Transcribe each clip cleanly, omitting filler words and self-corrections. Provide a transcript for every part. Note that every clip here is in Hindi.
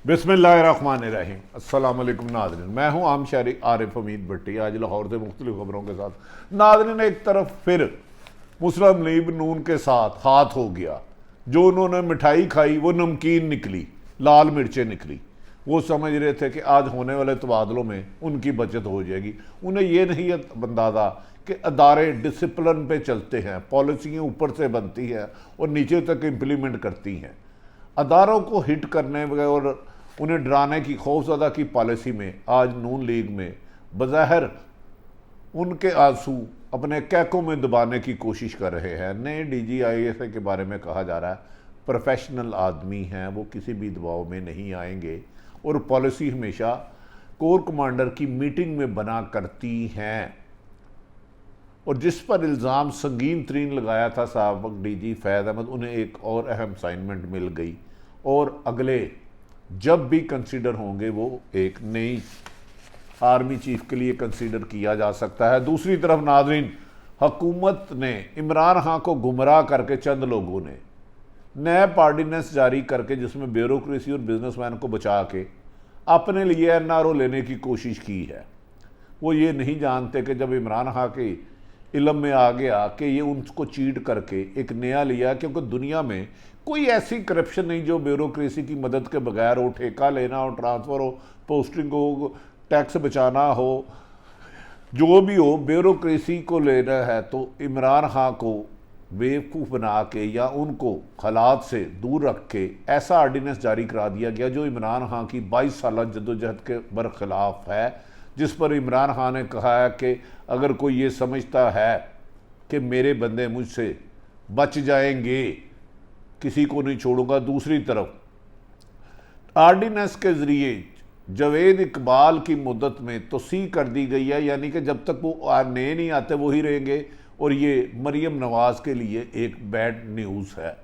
बिस्मिल्लाहिर्रहमानिर्रहीम। अस्सलाम वालेकुम नाज़रीन, मैं हूँ आम शहरी आरिफ हमीद भट्टी। आज लाहौर से मुख्तलिफ खबरों के साथ नाज़रीन, एक तरफ फिर मुस्लिम लीग नून के साथ हाथ हो गया। जो उन्होंने मिठाई खाई वो नमकीन निकली, लाल मिर्चें निकली। वो समझ रहे थे कि आज होने वाले तबादलों में उनकी बचत हो जाएगी। उन्हें ये नहीं अंदाज़ा कि अदारे डिसिप्लिन पे चलते हैं, पॉलिसियाँ ऊपर से बनती हैं और नीचे तक इम्प्लीमेंट करती हैं। अदारों को हिट करने और उन्हें डराने की खौफजदा की पॉलिसी में आज नून लीग में बज़ाहिर उनके आंसू अपने कैकों में दबाने की कोशिश कर रहे हैं। नए DGISA के बारे में कहा जा रहा है प्रोफेशनल आदमी हैं, वो किसी भी दबाव में नहीं आएंगे और पॉलिसी हमेशा कोर कमांडर की मीटिंग में बना करती हैं। और जिस पर इल्ज़ाम संगीन तरीन लगाया था साबिक़ DG फैज़ अहमद, उन्हें एक और अहम असाइनमेंट मिल गई और अगले जब भी कंसीडर होंगे वो एक नई आर्मी चीफ के लिए कंसीडर किया जा सकता है। दूसरी तरफ नाज़रीन, हुकूमत ने इमरान खान को गुमराह करके चंद लोगों ने नैब ऑर्डिनेंस जारी करके जिसमें ब्यूरोक्रेसी और बिजनेसमैन को बचा के अपने लिए NRO लेने की कोशिश की है। वो ये नहीं जानते कि जब इमरान खान के इल्म में आ गया कि ये उनको चीट करके एक नया लिया, क्योंकि दुनिया में कोई ऐसी करप्शन नहीं जो ब्यूरोक्रेसी की मदद के बगैर हो। ठेका लेना हो, ट्रांसफ़र हो, पोस्टिंग हो, टैक्स बचाना हो, जो भी हो, ब्यूरोक्रेसी को लेना है तो इमरान खान को बेवकूफ़ बना के या उनको हालात से दूर रख के ऐसा ऑर्डिनेंस जारी करा दिया गया जो इमरान खान की 22 साल जद्दोजहद के बरखिलाफ़ है। जिस पर इमरान खान ने कहा है कि अगर कोई ये समझता है कि मेरे बंदे मुझसे बच जाएंगे, किसी को नहीं छोड़ूंगा। दूसरी तरफ ऑर्डिनेंस के ज़रिए जावेद इकबाल की मुद्दत में तोसी कर दी गई है, यानी कि जब तक वो नए नहीं आते वही रहेंगे। और ये मरियम नवाज़ के लिए एक बैड न्यूज़ है।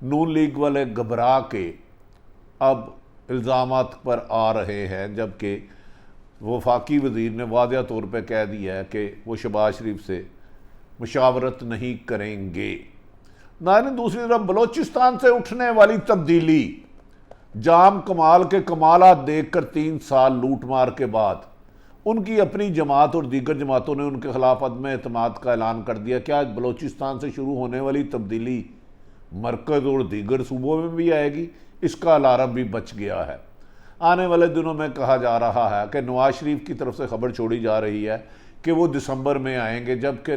नून लीग वाले घबरा के अब इल्ज़ामात पर आ रहे हैं, जबकि वफाकी वज़ीर ने वाज़ह तौर पर कह दिया है कि वो शहबाज शरीफ से मुशावरत नहीं करेंगे। नाज़रीन, दूसरी तरफ बलोचिस्तान से उठने वाली तब्दीली, जाम कमाल के कमालात देखकर 3 साल लूट मार के बाद उनकी अपनी जमात और दीगर जमातों ने उनके खिलाफ अदम एतमाद का ऐलान कर दिया। क्या आज बलोचिस्तान से शुरू होने वाली तब्दीली मरकज़ और दीगर सूबों में भी आएगी? इसका अलार्म भी बच गया है। आने वाले दिनों में कहा जा रहा है कि नवाज शरीफ की तरफ से खबर छोड़ी जा रही है कि वो दिसंबर में आएंगे, जबकि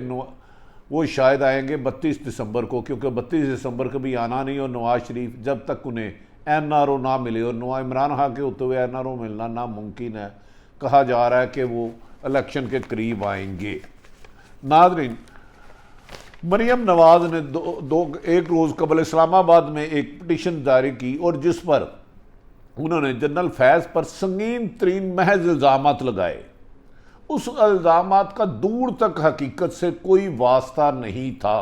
वो शायद आएंगे 32 दिसंबर को, क्योंकि 32 दिसंबर को भी आना नहीं। और नवाज शरीफ जब तक उन्हें NRO ना मिले, और इमरान खान के होते हुए NRO मिलना नामुमकिन है, कहा जा रहा है कि वो इलेक्शन के करीब आएंगे। नाज़रीन, मरियम नवाज़ ने एक रोज़ कबल इस्लामाबाद में एक पिटीशन जारी की और जिस पर उन्होंने जनरल फैज़ पर संगीन तरीन महज इल्ज़ामात लगाए। उस इल्ज़ामात का दूर तक हकीकत से कोई वास्ता नहीं था।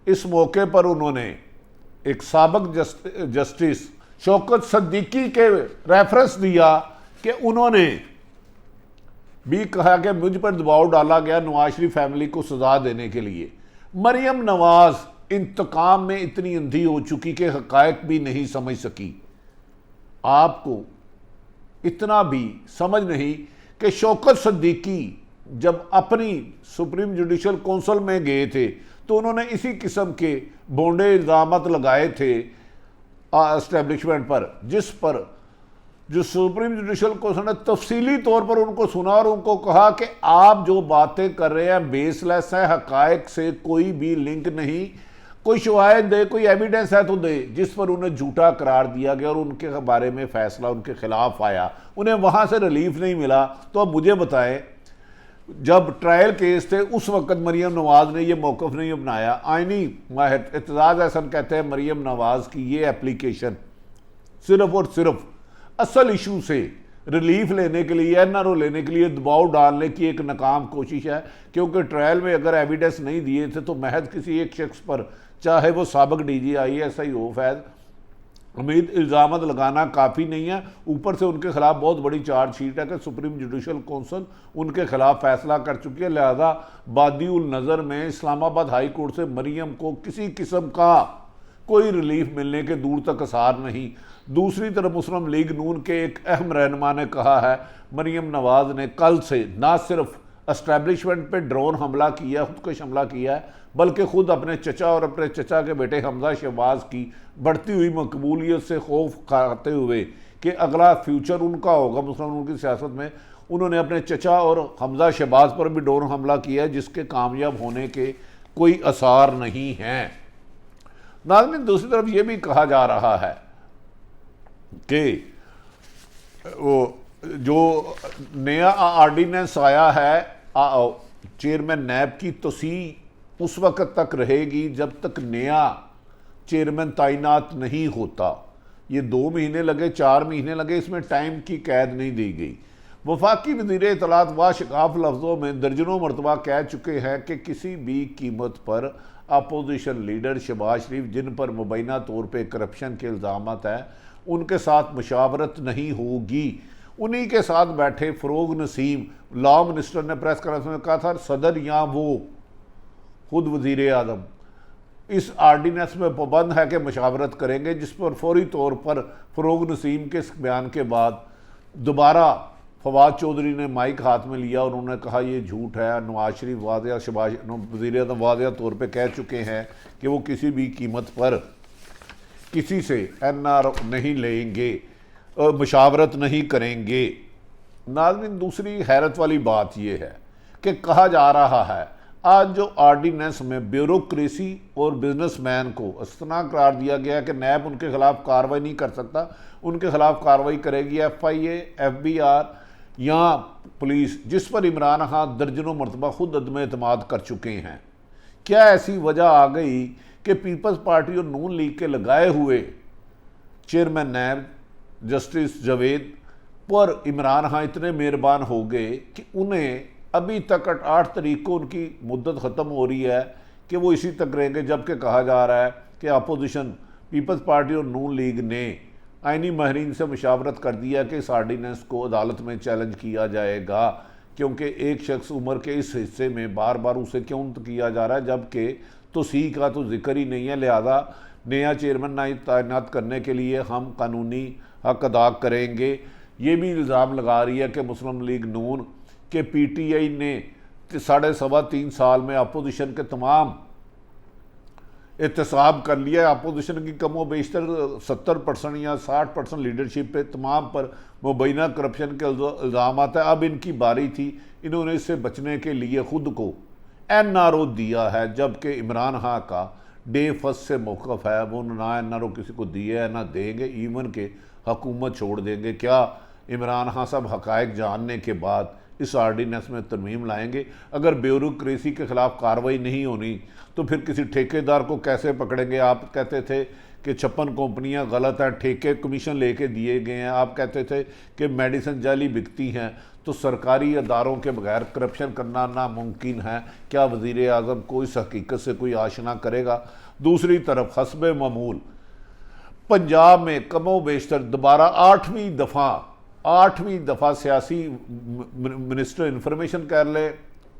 इस मौके पर उन्होंने एक साबिक़ जस्टिस शौकत सिद्दीकी के रेफरेंस दिया कि उन्होंने भी कहा कि मुझ पर दबाव डाला गया नवाज शरीफ फैमिली को सजा देने के लिए। मरियम नवाज इंतकाम में इतनी अंधी हो चुकी कि हकायक भी नहीं समझ सकी। आपको इतना भी समझ नहीं कि शौकत सिद्दीकी जब अपनी सुप्रीम जुडिशल काउंसिल में गए थे तो उन्होंने इसी किस्म के भोंडे इल्ज़ामात लगाए थे एस्टेब्लिशमेंट पर, जिस पर जो सुप्रीम जुडिशल काउंसिल ने तफसीली तौर पर उनको सुना और उनको कहा कि आप जो बातें कर रहे हैं बेसलेस हैं, हकायक से कोई भी लिंक नहीं, कोई शवाहिद दे, कोई एविडेंस है तो दे। जिस पर उन्हें झूठा करार दिया गया और उनके बारे में फैसला उनके खिलाफ आया। उन्हें वहाँ से रिलीफ नहीं मिला। तो अब मुझे बताएं, जब ट्रायल केस थे उस वक्त मरियम नवाज़ ने ये मौक़िफ़ नहीं अपनाया। आइनी माहिर एतजाज़ अहसन कहते हैं मरियम नवाज़ की ये एप्लीकेशन सिर्फ़ और सिर्फ असल इशू से रिलीफ लेने के लिए, NRO लेने के लिए दबाव डालने की एक नाकाम कोशिश है। क्योंकि ट्रायल में अगर एविडेंस नहीं दिए थे तो महज किसी एक शख्स पर, चाहे वो साबिक़ DGISA हो फैज़ हमीद, इल्ज़ामत लगाना काफ़ी नहीं है। ऊपर से उनके खिलाफ बहुत बड़ी चार्जशीट है कि सुप्रीम जुडिशल काउंसिल उनके खिलाफ फैसला कर चुकी है। लिहाजा बादी उल नज़र में इस्लामाबाद हाई कोर्ट से मरियम को किसी किस्म का कोई रिलीफ मिलने के दूर तक आसार नहीं। दूसरी तरफ मुस्लिम लीग नून के एक अहम रहनुमा ने कहा है, मरीम नवाज ने कल से ना सिर्फ एस्टैब्लिशमेंट पे ड्रोन हमला किया, खुदकुश हमला किया है, बल्कि खुद अपने चचा और अपने चचा के बेटे हमजा शहबाज की बढ़ती हुई मकबूलियत से खौफ खाते हुए कि अगला फ्यूचर उनका होगा मुसलमानों की सियासत में, उन्होंने अपने चचा और हमजा शहबाज पर भी ड्रोन हमला किया है, जिसके कामयाब होने के कोई आसार नहीं हैं। नाज़रीन, दूसरी तरफ ये भी कहा जा रहा है कि वो जो नया ऑर्डिनेंस आया है चेयरमैन नैब की तोसी उस वक्त तक रहेगी जब तक नया चेयरमैन तैनात नहीं होता। ये 2 महीने लगे, 4 महीने लगे, इसमें टाइम की कैद नहीं दी गई। वफाकी वज़ीर इत्तलात वाशकाफ लफ्ज़ों में दर्जनों मरतबा कह चुके हैं कि किसी भी कीमत पर अपोजिशन लीडर शहबाज शरीफ, जिन पर मुबैना तौर पर करप्शन के इल्ज़ामात हैं, उनके साथ मुशावरत नहीं होगी। उन्हीं के साथ बैठे फ़रोग नसीम लॉ मिनिस्टर ने प्रेस कॉन्फ्रेंस में कहा था, सदर या वो खुद वज़ीर आज़म इस आर्डीनेंस में पाबंद है कि मशावरत करेंगे, जिस पर फौरी तौर पर फ़रोग नसीम के इस बयान के बाद दोबारा फवाद चौधरी ने माइक हाथ में लिया और उन्होंने कहा ये झूठ है। नवाज शरीफ वाज़ेह शहबाज वज़ीर आज़म वाज़ेह तौर पे कह चुके हैं कि वो किसी भी कीमत पर किसी से NR नहीं लेंगे, मशावरत नहीं करेंगे। नाज़रीन, दूसरी हैरत वाली बात यह है कि कहा जा रहा है आज जो ऑर्डिनेंस में ब्यूरोक्रेसी और बिजनेसमैन को अस्तना करार दिया गया कि नैब उनके खिलाफ कार्रवाई नहीं कर सकता, उनके खिलाफ कार्रवाई करेगी FIA, FBR या पुलिस, जिस पर इमरान खान दर्जनों मरतबा खुद अदम एतमाद कर चुके हैं। क्या ऐसी वजह आ गई कि पीपल्स पार्टी और नून लीग के लगाए हुए चेयरमैन नैब जस्टिस जावेद पर इमरान खान इतने मेहरबान हो गए कि उन्हें अभी तक 8 तारीख को उनकी मुद्दत ख़त्म हो रही है कि वो इसी तक रहेंगे, जबकि कहा जा रहा है कि अपोजिशन पीपल्स पार्टी और नून लीग ने आइनी माहिरीन से मुशावरत कर दिया कि इस आर्डीनेंस को अदालत में चैलेंज किया जाएगा, क्योंकि एक शख्स उम्र के इस हिस्से में बार बार उसे क्यों किया जा रहा है, जबकि तोसी का तो जिक्र ही नहीं है। लिहाजा नया चेयरमैन तैनात करने के लिए हम कानूनी हक अदा करेंगे। ये भी इल्ज़ाम लगा रही है कि मुस्लिम लीग नून के PTI ने 3.25 साल में अपोजिशन के तमाम एहतसाब कर लिया। अपोजिशन की कमो बेशतर 70% या 60% लीडरशिप पे तमाम पर मुबैना करप्शन के इल्ज़ाम आता है। अब इनकी बारी थी, इन्होंने इससे बचने के लिए ख़ुद को NRO दिया है, जबकि इमरान खान का डे फर्स्ट से मौक़िफ़ है, वो ना NRO किसी को दिए है ना देंगे, इवन के हुकूमत छोड़ देंगे। क्या इमरान खान साहब हक़ाइक़ जानने के बाद इस आर्डीनेंस में तरमीम लाएंगे? अगर ब्यूरोक्रेसी के ख़िलाफ़ कार्रवाई नहीं होनी तो फिर किसी ठेकेदार को कैसे पकड़ेंगे? आप कहते थे कि 56 कंपनियां गलत हैं, ठेके कमीशन लेके दिए गए हैं। आप कहते थे कि मेडिसिन जाली बिकती हैं, तो सरकारी अदारों के बगैर करप्शन करना नामुमकिन है। क्या वज़ीर आज़म को इस हकीकत से कोई आशना करेगा? दूसरी तरफ हस्बे मामूल पंजाब में कमो बेशतर दोबारा 8वीं दफ़ा सियासी मिनिस्टर इंफॉर्मेशन कह ले,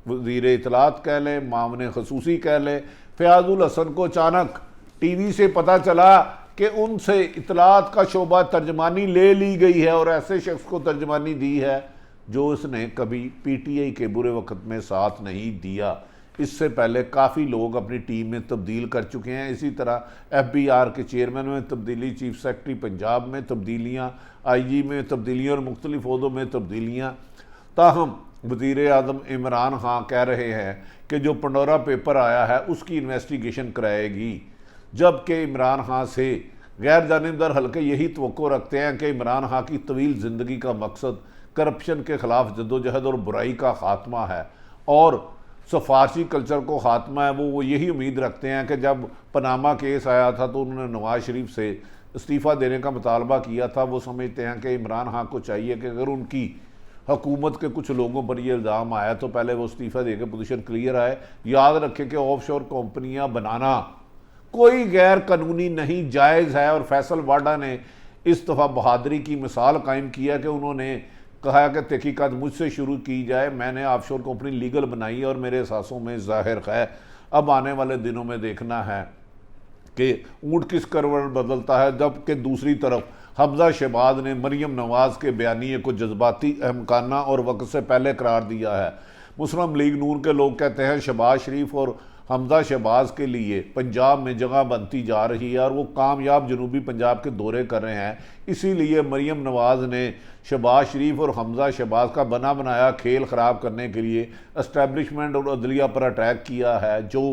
वज़ीर इत्तलात कह लें, मामले खसूसी कह लें, फ़याज़ुल हसन को अचानक TV से पता चला कि उनसे इत्तलात का शोबा तर्जमानी ले ली गई है और ऐसे शख्स को तर्जमानी दी है जो उसने कभी PTI के बुरे वक्त में साथ नहीं दिया। इससे पहले काफ़ी लोग अपनी टीम में तब्दील कर चुके हैं। इसी तरह FBR के चेयरमैन में तब्दीली, चीफ सेक्रेटरी पंजाब में तब्दीलियाँ, IG में तब्दीलियाँ और मुख्तलिफ ओहदों में तब्दीलियाँ। ताहम वज़ीर आज़म इमरान खान कह रहे हैं कि जो पंडोरा पेपर आया है उसकी इन्वेस्टिगेशन कराएगी, जबकि इमरान खान से गैर जानिबदार हल्के यही तवक्को रखते हैं कि इमरान खान की तवील ज़िंदगी का मकसद करप्शन के ख़िलाफ़ जद्दोजहद और बुराई का ख़ात्मा है और सफारशी कल्चर को ख़ात्मा है। वो यही उम्मीद रखते हैं कि जब पनामा केस आया था तो उन्होंने नवाज शरीफ से इस्तीफ़ा देने का मुतालबा किया था। वो समझते हैं कि इमरान खान को चाहिए कि अगर उनकी हुकूमत के कुछ लोगों पर यह इल्ज़ाम आया तो पहले वो इस्तीफ़ा देकर पोजीशन क्लियर आए। याद रखें कि ऑफशोर कंपनियां बनाना कोई गैर कानूनी नहीं, जायज़ है। और फैसल वाडा ने इस दफ़ा बहादुरी की मिसाल कायम किया कि उन्होंने कहा कि तहकीकात मुझसे शुरू की जाए, मैंने ऑफशोर कंपनी लीगल बनाई और मेरे एहसासों में ज़ाहिर है। अब आने वाले दिनों में देखना है कि ऊंट किस करवट बदलता है, जबकि दूसरी तरफ हमजा शहबाज ने मरियम नवाज के बयानिए को जज्बाती, अहमकाना और वक्त से पहले करार दिया है। मुस्लिम लीग नून के लोग कहते हैं शहबाज शरीफ और हमजा शहबाज के लिए पंजाब में जगह बनती जा रही है और वो कामयाब जनूबी पंजाब के दौरे कर रहे हैं। इसीलिए मरियम नवाज ने शहबाज शरीफ और हमजा शहबाज का बना बनाया खेल ख़राब करने के लिए एस्टैब्लिशमेंट और अदलिया पर अटैक किया है। जो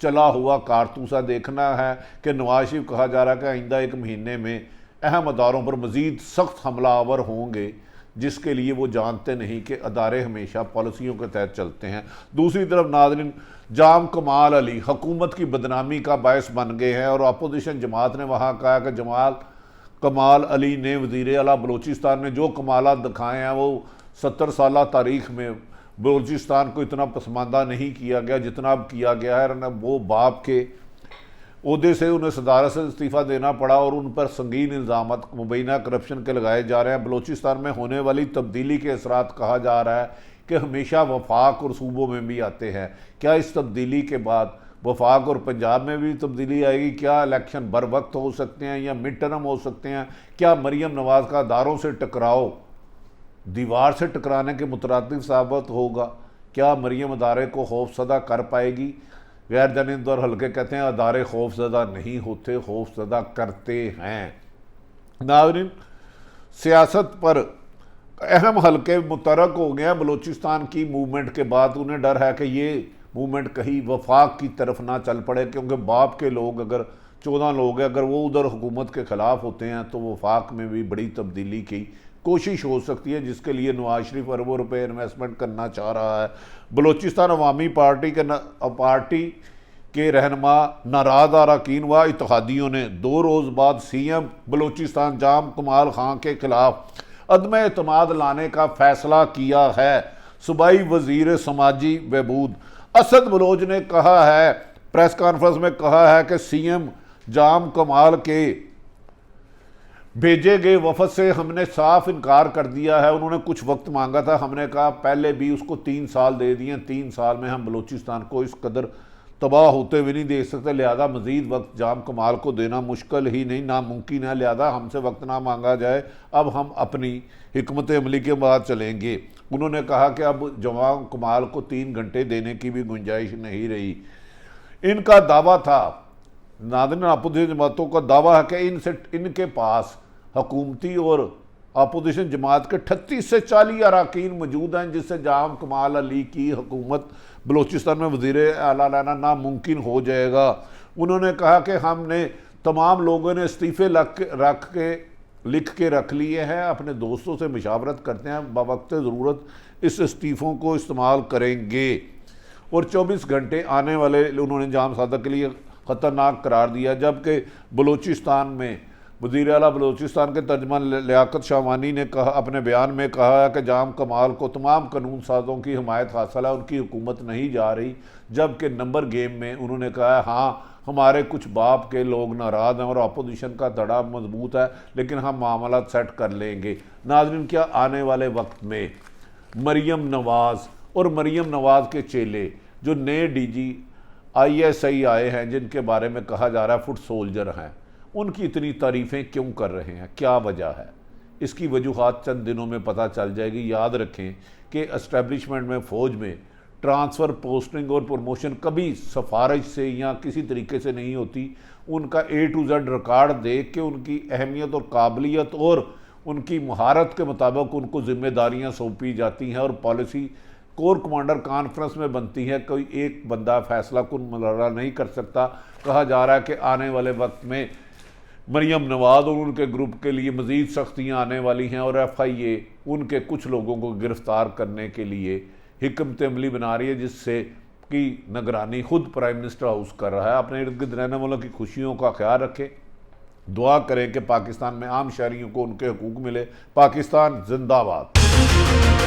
चला हुआ कारतूसा देखना है कि नवाज शरीफ कहा जा रहा है कि आइंदा 1 महीने में अहम अदारों पर मज़ीद सख्त हमलावर होंगे, जिसके लिए वो जानते नहीं कि अदारे हमेशा पॉलिसियों के तहत चलते हैं। दूसरी तरफ नाज़रीन, जाम कमाल अली हुकूमत की बदनामी का बायस बन गए हैं और अपोजिशन जमात ने वहाँ कहा कि कमाल अली ने वज़ीर आला बलूचिस्तान में जो कमालात दिखाए हैं वो 70 साल तारीख में बलूचिस्तान को इतना पसमानदा नहीं किया गया जितना अब किया गया है। वो बाप के ओहदे से उन्हें सदारत से इस्तीफ़ा देना पड़ा और उन पर संगीन इल्ज़ाम मुबैना करप्शन के लगाए जा रहे हैं। बलूचिस्तान में होने वाली तब्दीली के असरात कहा जा रहा है कि हमेशा वफाक और सूबों में भी आते हैं। क्या इस तब्दीली के बाद वफाक और पंजाब में भी तब्दीली आएगी? क्या इलेक्शन बर वक्त हो सकते हैं या मिड टर्म हो सकते हैं? क्या मरियम नवाज का अदारों से टकराव दीवार से टकराने के मुतरादिफ साबित होगा? क्या मरियम अदारे को खौफजदा कर पाएगी? गैर जानिब और हल्के कहते हैं अदारे खौफजदा नहीं होते, खौफजदा करते हैं। नाज़रीन, सियासत पर अहम हल्के मुतरक हो गए हैं बलूचिस्तान की मूवमेंट के बाद। उन्हें डर है कि ये मूवमेंट कहीं वफाक की तरफ ना चल पड़े, क्योंकि बाप के लोग अगर 14 लोग हैं, अगर वो उधर हुकूमत के ख़िलाफ़ होते हैं तो वफाक में भी बड़ी तब्दीली की कोशिश हो सकती है, जिसके लिए नवाज शरीफ अरबों रुपए इन्वेस्टमेंट करना चाह रहा है। बलूचिस्तान अवामी पार्टी के रहनमा नाराज़ अरकान व इत्तेहादियों ने 2 रोज़ बाद CM बलूचिस्तान जाम कमाल खां के खिलाफ अदम एतमाद लाने का फैसला किया है। सूबाई वजीर समाजी बहबूद असद बलोच ने कहा है, प्रेस कॉन्फ्रेंस में कहा है कि CM जाम कमाल के भेजे गए वफद से हमने साफ इनकार कर दिया है। उन्होंने कुछ वक्त मांगा था, हमने कहा पहले भी उसको 3 साल दे दिए। 3 साल में हम बलूचिस्तान को इस कदर तबाह होते हुए नहीं देख सकते, लिहाजा मज़ीद वक्त जाम कमाल को देना मुश्किल ही नहीं नामुमकिन है, लिहाजा हमसे वक्त ना मांगा जाए, अब हम अपनी हिकमत अमली के बाद चलेंगे। उन्होंने कहा कि अब जाम कमाल को 3 घंटे देने की भी गुंजाइश नहीं रही। इनका दावा था, नाज़रीन अपोजिशन जमातों का दावा है कि इनके पास हुकूमती और अपोजिशन जमात के 38 से 40 अरकान मौजूद हैं, जिससे जाम कमाल अली की हुकूमत बलूचिस्तान में वज़ीर आला लाना नामुमकिन हो जाएगा। उन्होंने कहा कि हमने तमाम लोगों ने इस्तीफ़े लिख के रख लिए हैं, अपने दोस्तों से मशावरत करते हैं, बवक्त ज़रूरत इस इस्तीफ़ों को इस्तेमाल करेंगे। और 24 घंटे आने वाले उन्होंने जाम सादक के लिए ख़तरनाक करार दिया। जबकि बलूचिस्तान में वज़ीर आला बलूचिस्तान के तर्जमान लियाकत शाहवानी ने कहा, अपने बयान में कहा है कि जाम कमाल को तमाम कानून साजों की हिमायत हासिल है, उनकी हुकूमत नहीं जा रही। जबकि नंबर गेम में उन्होंने कहा है हाँ हमारे कुछ बाप के लोग नाराज़ हैं और अपोजिशन का धड़ा मजबूत है, लेकिन हम मामला सेट कर लेंगे। नाज़रीन, क्या आने वाले वक्त में मरियम नवाज़ और मरियम नवाज़ के चेले जो नए DG ISI आए हैं, जिनके बारे में कहा जा रहा है फुट सोल्जर हैं, उनकी इतनी तारीफ़ें क्यों कर रहे हैं? क्या वजह है? इसकी वजूहात चंद दिनों में पता चल जाएगी। याद रखें कि एस्टेब्लिशमेंट में, फ़ौज में ट्रांसफ़र, पोस्टिंग और प्रमोशन कभी सिफारिश से या किसी तरीके से नहीं होती। उनका A to Z रिकॉर्ड देख के उनकी अहमियत और काबिलियत और उनकी महारत के मुताबिक उनको जिम्मेदारियाँ सौंपी जाती हैं और पॉलिसी कोर कमांडर कॉन्फ्रेंस में बनती है। कोई एक बंदा फैसला कुन मुलरा नहीं कर सकता। कहा जा रहा है कि आने वाले वक्त में मरियम नवाज़ और उनके ग्रुप के लिए मज़ीद सख्तियाँ आने वाली हैं और FIA उनके कुछ लोगों को गिरफ़्तार करने के लिए हिकमत अमली बना रही है, जिससे की निगरानी खुद प्राइम मिनिस्टर हाउस कर रहा है। अपने इर्द गिर्द रहने वालों की खुशियों का ख्याल रखें, दुआ करें कि पाकिस्तान में आम शहरियों को उनके हकूक़ मिले। पाकिस्तान जिंदाबाद।